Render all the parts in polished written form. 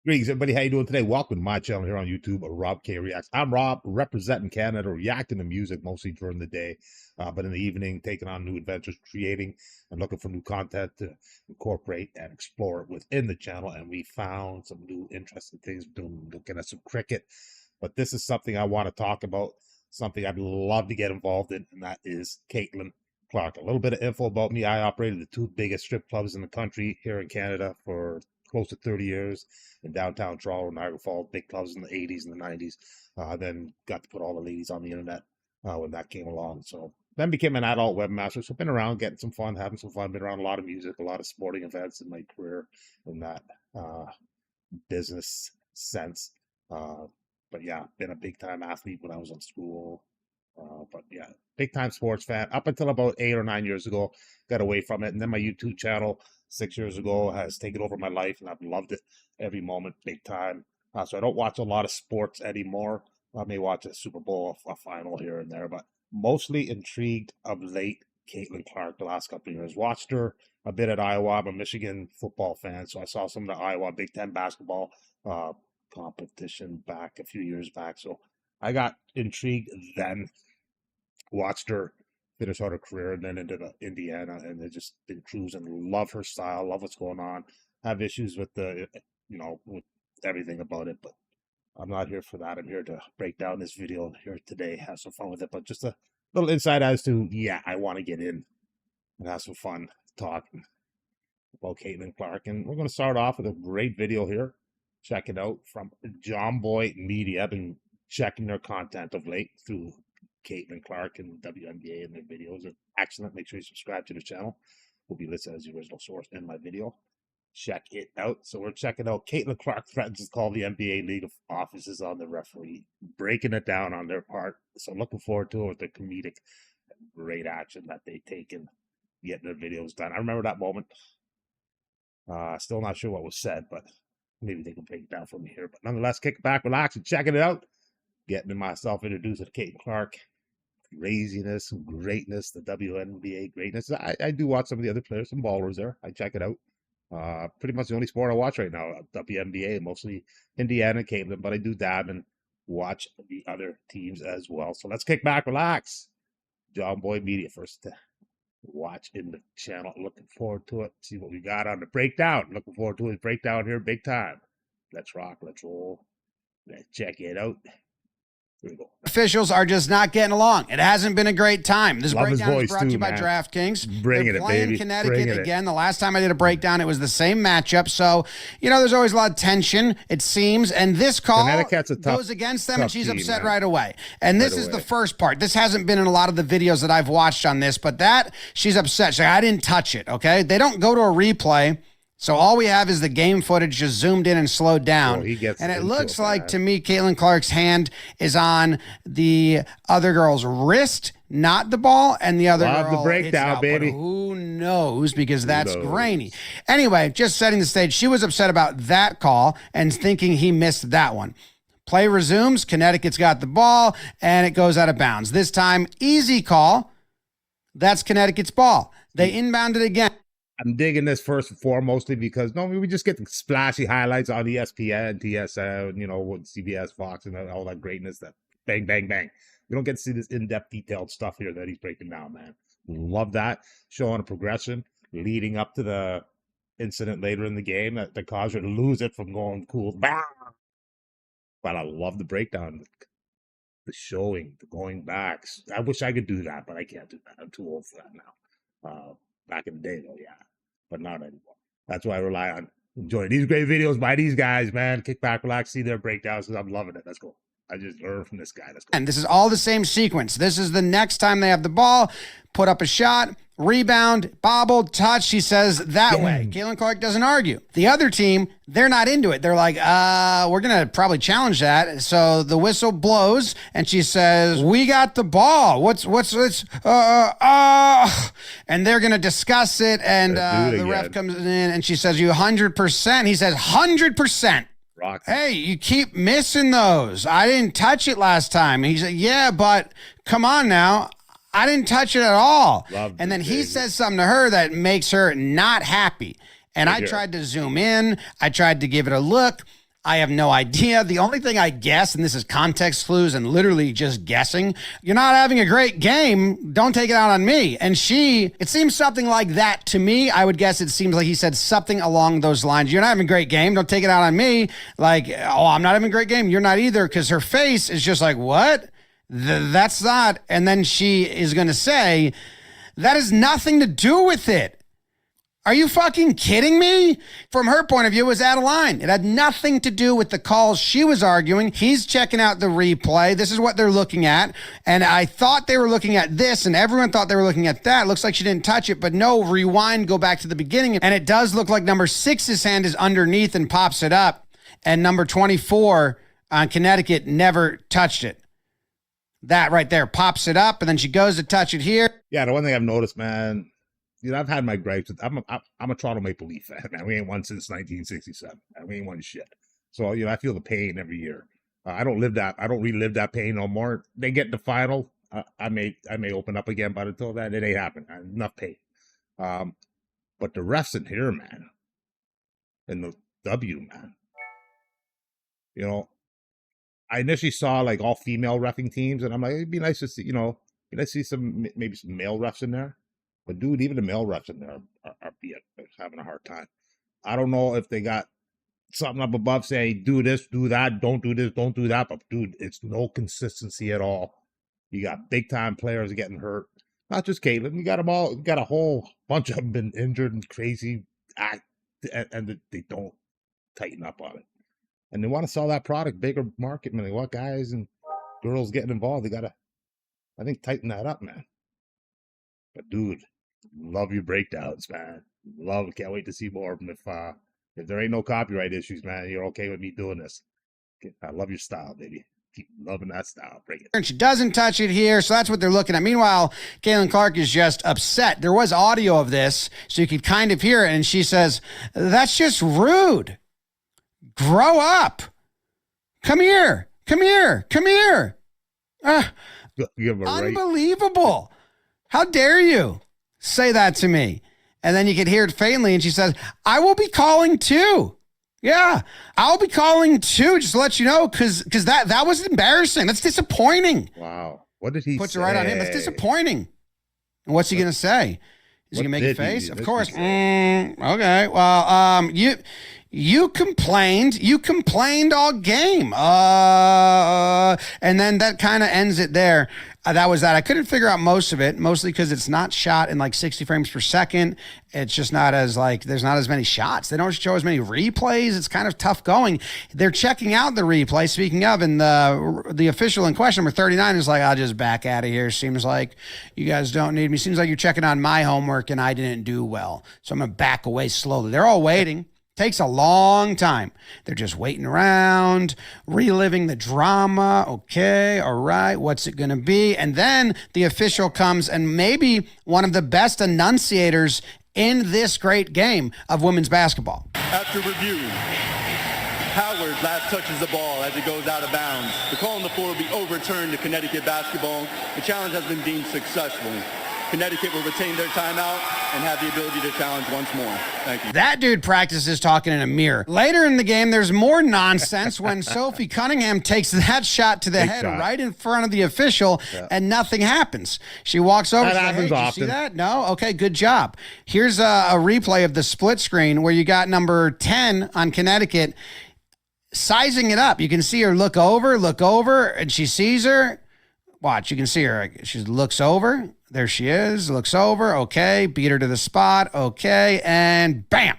Greetings, everybody. How you doing today? Welcome to my channel here on YouTube, RobK Reacts. I'm Rob, representing Canada, reacting to music mostly during the day, but in the evening, taking on new adventures, creating and looking for new content to incorporate and explore within the channel. And we found some new interesting things, looking at some cricket. But this is something I want to talk about, something I'd love to get involved in, and that is Caitlin Clark. A little bit of info about me. I operated the two biggest strip clubs in the country here in Canada for close to 30 years in downtown Toronto, Niagara Falls, big clubs in the 80s and the 90s. Then got to put all the ladies on the internet when that came along. So then became an adult webmaster. So been around getting some fun, having some fun, been around a lot of music, a lot of sporting events in my career in that business sense. But yeah, been a big time athlete when I was in school. But yeah, big time sports fan up until about 8 or 9 years ago. Got away from it, and then my YouTube channel 6 years ago has taken over my life, and I've loved it every moment, big time. So I don't watch a lot of sports anymore. I may watch a Super Bowl, a final here and there, but mostly intrigued of late Caitlin Clark the last couple of years. Watched her a bit at Iowa. I'm a Michigan football fan, so I saw some of the Iowa Big Ten basketball competition back a few years back. So I got intrigued then, watched her finish out her career, and then into the Indiana, and they just been cruising. Love her style, love what's going on. Have issues with the, with everything about it, but I'm not here for that. I'm here to break down this video here today, have some fun with it, but just a little insight as to, yeah, I want to get in and have some fun talking about Caitlin Clark. And we're going to start off with a great video here. Check it out from John Boy Media. I've been checking their content of late through Caitlin Clark and WNBA and their videos are excellent. Make sure you subscribe to the channel. Will be listed as the original source in my video. Check it out. So we're checking out Caitlin Clark threatens to call the NBA league offices on the referee, breaking it down on their part. So looking forward to it with the comedic great action that they take in getting their videos done. I remember that moment. Still not sure what was said, but maybe they can break it down for me here. But nonetheless, kick back, relax, and checking it out. Getting myself introduced to Caitlin Clark. Craziness, greatness, the WNBA greatness. I do watch some of the other players, some ballers there. I check it out. Pretty much the only sport I watch right now, WNBA, mostly Indiana, Caitlin, but I do dab and watch the other teams as well. So let's kick back, relax. John Boy Media first to watch in the channel. Looking forward to it. See what we got on the breakdown. Looking forward to his breakdown here, big time. Let's rock, let's roll. Let's check it out. Officials are just not getting along. It hasn't been a great time. This breakdown is brought to you by DraftKings. Bringing They're it, playing baby. Connecticut again. The last time I did a breakdown, it was the same matchup. So, there's always a lot of tension, it seems. And this call goes against them, and she's upset right away. And this is the first part. This hasn't been in a lot of the videos that I've watched on this, but she's upset. She's like, I didn't touch it, okay? They don't go to a replay. So all we have is the game footage just zoomed in and slowed down. And it looks like, to me, Caitlin Clark's hand is on the other girl's wrist, not the ball, and the other girl the breakdown, baby. Who knows? Because that's grainy. Anyway, just setting the stage, she was upset about that call and thinking he missed that one. Play resumes. Connecticut's got the ball, and it goes out of bounds. This time, easy call. That's Connecticut's ball. They inbounded again. I'm digging this first and foremostly because normally we just get the splashy highlights on ESPN, TSN, with CBS, Fox, and all that greatness. That bang, bang, bang. We don't get to see this in-depth, detailed stuff here that he's breaking down, man. Love that. Showing a progression leading up to the incident later in the game that caused her to lose it from going cool. Bah! But I love the breakdown, the showing, the going back. I wish I could do that, but I can't do that. I'm too old for that now. Back in the day, though, yeah, but not anymore. That's why I rely on enjoying these great videos by these guys, man. Kick back, relax, see their breakdowns, because I'm loving it. Let's go. I just learned from this guy. Let's go. And this is all the same sequence. This is the next time they have the ball, put up a shot, rebound, bobbled, touch. She says that way. Caitlin Clark doesn't argue. The other team, they're not into it. They're like, we're going to probably challenge that. So the whistle blows and she says, we got the ball. What's this? And they're going to discuss it. And the ref comes in and she says, you 100%. He says, 100%. Hey, you keep missing those. I didn't touch it last time. And he said, yeah, but come on now. I didn't touch it at all. And then he says something to her that makes her not happy. And I tried to zoom in. I tried to give it a look. I have no idea. The only thing I guess, and this is context clues and literally just guessing, you're not having a great game, don't take it out on me. And it seems something like that to me. I would guess it seems like he said something along those lines. You're not having a great game, don't take it out on me. Like, oh, I'm not having a great game, you're not either, because her face is just like, what? That's not. And then she is going to say, that has nothing to do with it. Are you fucking kidding me? From her point of view, it was out of line. It had nothing to do with the calls she was arguing. He's checking out the replay. This is what they're looking at. And I thought they were looking at this, and everyone thought they were looking at that. Looks like she didn't touch it, but no, rewind, go back to the beginning. And it does look like number 6's hand is underneath and pops it up. And number 24 on Connecticut never touched it. That right there pops it up, and then she goes to touch it here. Yeah, the one thing I've noticed, man, I've had my gripes. I'm a Toronto Maple Leaf fan, man. We ain't won since 1967. Man. We ain't won shit. So, I feel the pain every year. I don't relive that pain no more. They get the final. I may open up again, but until that, it ain't happening. Enough pain. But the refs in here, man, and the W, man. I initially saw like all female reffing teams, and I'm like, it'd be nice to see, maybe some male refs in there. But dude, even the male refs in there are having a hard time. I don't know if they got something up above saying, do this, do that, don't do this, don't do that. But dude, it's no consistency at all. You got big time players getting hurt. Not just Caitlin. You got them all. You got a whole bunch of them been injured and crazy, and they don't tighten up on it. And they want to sell that product, bigger market. Man, they want guys and girls getting involved. They gotta, I think, tighten that up, man. But dude, love your breakdowns, man. Can't wait to see more of them. If there ain't no copyright issues, man, you're okay with me doing this. I love your style, baby. Keep loving that style. Bring it. And she doesn't touch it here, so that's what they're looking at. Meanwhile, Caitlin Clark is just upset. There was audio of this, so you could kind of hear it, and she says, that's just rude. Grow up. Come here. Come here. Come here. Unbelievable. How dare you say that to me? And then you could hear it faintly, and she says, I will be calling too. Yeah, I'll be calling too, just to let you know, because that was embarrassing. That's disappointing. Wow. What did he say? Puts it right on him. That's disappointing. And what's he going to say? Is he going to make a face? Of course. Okay. Well, you complained all game. And then that kind of ends it there. That was that. I couldn't figure out most of it, mostly because it's not shot in like 60 frames per second. It's just not as there's not as many shots. They don't show as many replays. It's kind of tough going. They're checking out the replay. Speaking of, and the official in question, number 39, is like, I'll just back out of here. Seems like you guys don't need me. Seems like you're checking on my homework and I didn't do well. So I'm going to back away slowly. They're all waiting. Takes a long time. They're just waiting around, reliving the drama. Okay, all right, what's it going to be? And then the official comes, and maybe one of the best enunciators in this great game of women's basketball. After review, Howard last touches the ball as it goes out of bounds. The call on the floor will be overturned to Connecticut basketball. The challenge has been deemed successful. Connecticut will retain their timeout and have the ability to challenge once more. Thank you. That dude practices talking in a mirror. Later in the game, there's more nonsense when Sophie Cunningham takes that shot to the head right in front of the official, and nothing happens. She walks over. That happens often. Did you see that? No? Okay, good job. Here's a replay of the split screen where you got number 10 on Connecticut sizing it up. You can see her look over, and she sees her. Watch, you can see her. She looks over. There she is, looks over, okay, beat her to the spot, okay, and bam.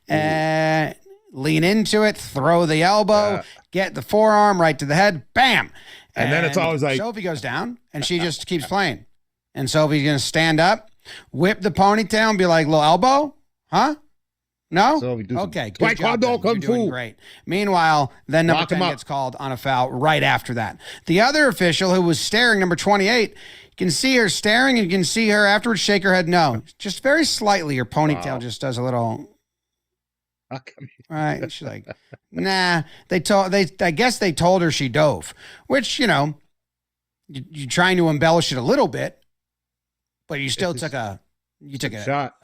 And lean into it, throw the elbow, get the forearm right to the head, bam. And then it's always like... Sophie goes down, and she just keeps playing. And Sophie's going to stand up, whip the ponytail, and be like, little elbow, huh? No? Okay, good job. You're doing great. Meanwhile, then number 10 gets called on a foul right after that. The other official who was staring, number 28, you can see her staring, and you can see her afterwards shake her head no. Just very slightly, her ponytail just does a little... All right, she's like, nah. I guess they told her she dove, which, you're trying to embellish it a little bit, but you still took an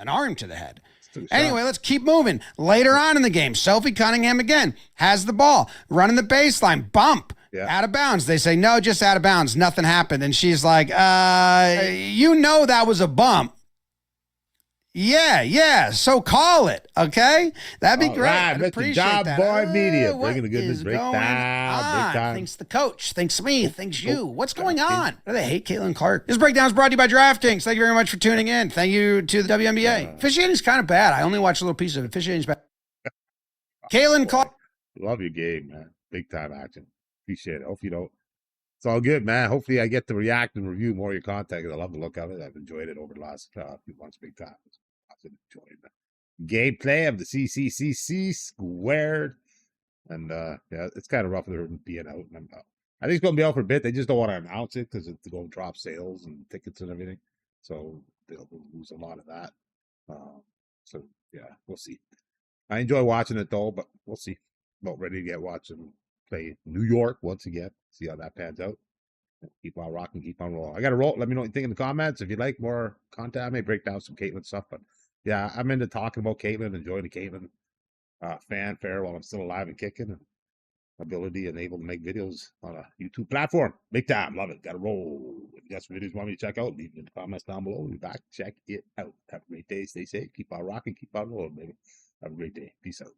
arm to the head. Anyway, let's keep moving. Later on in the game, Sophie Cunningham again has the ball, running the baseline, bump. Yeah. Out of bounds. They say, no, just out of bounds. Nothing happened. And she's like, you know that was a bump. Yeah. So call it, okay? That'd be great. Right, I'd appreciate Job that. Boy Media, bringing the goodness. Breakdown. Thinks the coach, thinks me, thinks you. What's going on? Do they hate Caitlin Clark? This breakdown is brought to you by DraftKings. Thank you very much for tuning in. Thank you to the WNBA. Officiating's kind of bad. I only watch a little piece of it. Officiating's bad. Caitlin Clark. Love your game, man. Big time action. Appreciate it. Hope you don't. It's all good, man. Hopefully I get to react and review more of your content. I love the look of it. I've enjoyed it over the last few months. Big time. I've enjoyed the gameplay of the CCCC squared. And yeah, it's kind of rough with her being out. And I think it's going to be out for a bit. They just don't want to announce it because it's going to drop sales and tickets and everything. So they'll lose a lot of that. So yeah, we'll see. I enjoy watching it though, but we'll see. About ready to get watching play New York once again. See how that pans out. Keep on rocking, keep on rolling. I got to roll. Let me know what you think in the comments. If you'd like more content, I may break down some Caitlin stuff. But yeah, I'm into talking about Caitlin, enjoying the Caitlin fanfare while I'm still alive and kicking, and ability and able to make videos on a YouTube platform. Big time. Love it. Got to roll. If you got some videos you want me to check out, leave it in the comments down below. We'll be back. Check it out. Have a great day. Stay safe. Keep on rocking. Keep on rolling, baby. Have a great day. Peace out.